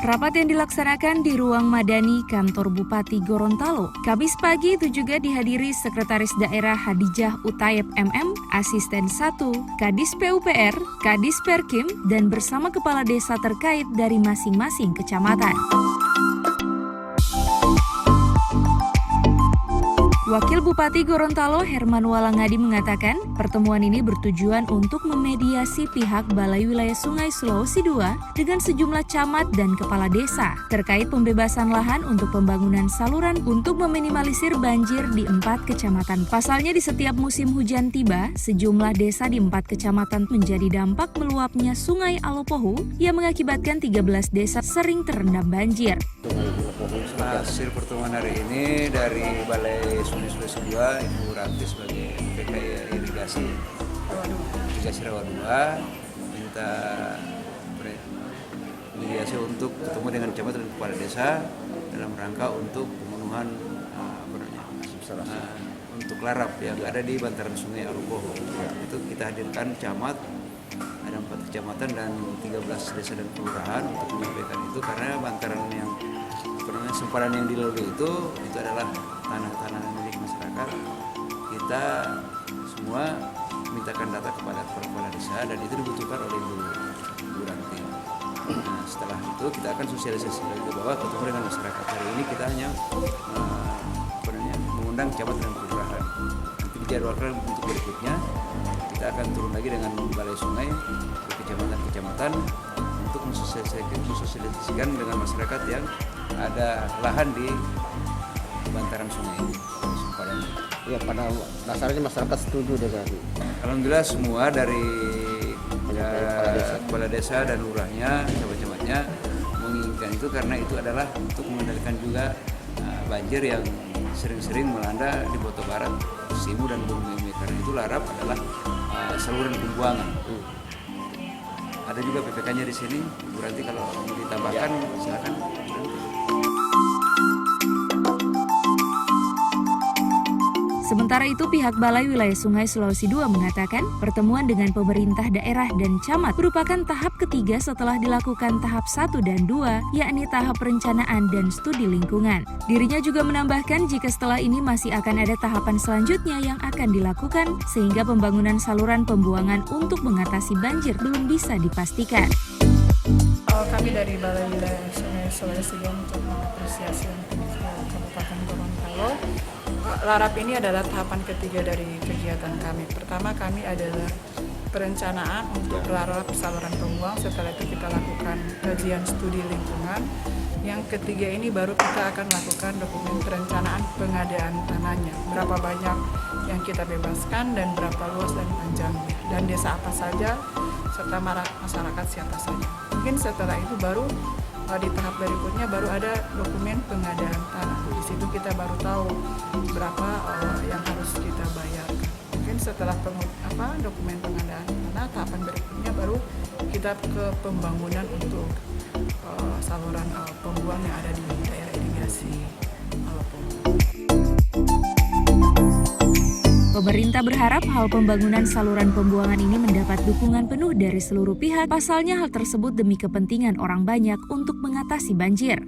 Rapat yang dilaksanakan di Ruang Madani Kantor Bupati Gorontalo, Kamis pagi itu juga dihadiri Sekretaris Daerah Hadijah Utayeb MM, Asisten 1, Kadis PUPR, Kadis Perkim, dan bersama kepala desa terkait dari masing-masing kecamatan. Wakil Bupati Gorontalo Herman Walangadi mengatakan pertemuan ini bertujuan untuk memediasi pihak Balai Wilayah Sungai Sulawesi II dengan sejumlah camat dan kepala desa terkait pembebasan lahan untuk pembangunan saluran untuk meminimalisir banjir di 4 kecamatan. Pasalnya di setiap musim hujan tiba, sejumlah desa di 4 kecamatan menjadi dampak meluapnya Sungai Alopohu yang mengakibatkan 13 desa sering terendam banjir. Hasil pertemuan hari ini dari Balai Sungai Sulawesi II, Ibu Ranti sebagai PKI Irigasi Rawa II minta mediasi untuk ketemu dengan camat dan kepala desa dalam rangka untuk pemenuhan untuk larap yang ada di bantaran Sungai Alopohu. Itu kita hadirkan camat, ada 4 kecamatan dan 13 desa dan kelurahan untuk menyampaikan itu karena bantaran yang sempadan yang dilalui itu adalah tanah-tanah milik masyarakat. Kita semua mintakan data kepada kepala desa dan itu dibutuhkan oleh Ibu Ranti. Nah, setelah itu kita akan sosialisasi lagi ke bawah, ketemu dengan masyarakat. Hari ini kita hanya mengundang camat dan kelurahan. Nanti dijadwalkan untuk berikutnya kita akan turun lagi dengan balai sungai ke kecamatan-kecamatan untuk mensosialisasikan dengan masyarakat yang ada lahan di bantaran sungai ini. Ya, pada dasarnya masyarakat setuju dengan. Alhamdulillah semua dari kepala desa dan lurahnya, camat-camatnya menginginkan itu karena itu adalah untuk mengendalikan juga banjir yang sering-sering melanda di Boto Barat, Simu dan Bumi. Karena itu larap adalah saluran pembuangan. Ada juga PPK-nya di sini. Bu Ranti kalau mau ditambahkan silakan. Sementara itu, pihak Balai Wilayah Sungai Sulawesi II mengatakan pertemuan dengan pemerintah daerah dan camat merupakan tahap ketiga setelah dilakukan tahap 1 dan 2, yakni tahap perencanaan dan studi lingkungan. Dirinya juga menambahkan jika setelah ini masih akan ada tahapan selanjutnya yang akan dilakukan, sehingga pembangunan saluran pembuangan untuk mengatasi banjir belum bisa dipastikan. Kami dari Balai Wilayah Sungai Sulawesi II untuk mengapresiasi Kabupaten Gorontalo. Larap ini adalah tahapan ketiga dari kegiatan kami. Pertama, kami adalah perencanaan untuk larap saluran pembuang. Setelah itu kita lakukan kajian studi lingkungan. Yang ketiga ini baru kita akan lakukan dokumen perencanaan pengadaan tanahnya. Berapa banyak yang kita bebaskan dan berapa luas dan panjangnya. Dan desa apa saja serta masyarakat siapa saja. Mungkin setelah itu baru di tahap berikutnya baru ada dokumen pengadaan tanah. Di situ kita baru tahu berapa yang harus kita bayarkan. Mungkin setelah dokumen pengadaan tanah, tahapan berikutnya baru kita ke pembangunan untuk saluran pembuang yang ada di daerah irigasi Alopohu. Pemerintah berharap hal pembangunan saluran pembuangan ini mendapat dukungan penuh dari seluruh pihak. Pasalnya hal tersebut demi kepentingan orang banyak untuk mengatasi banjir.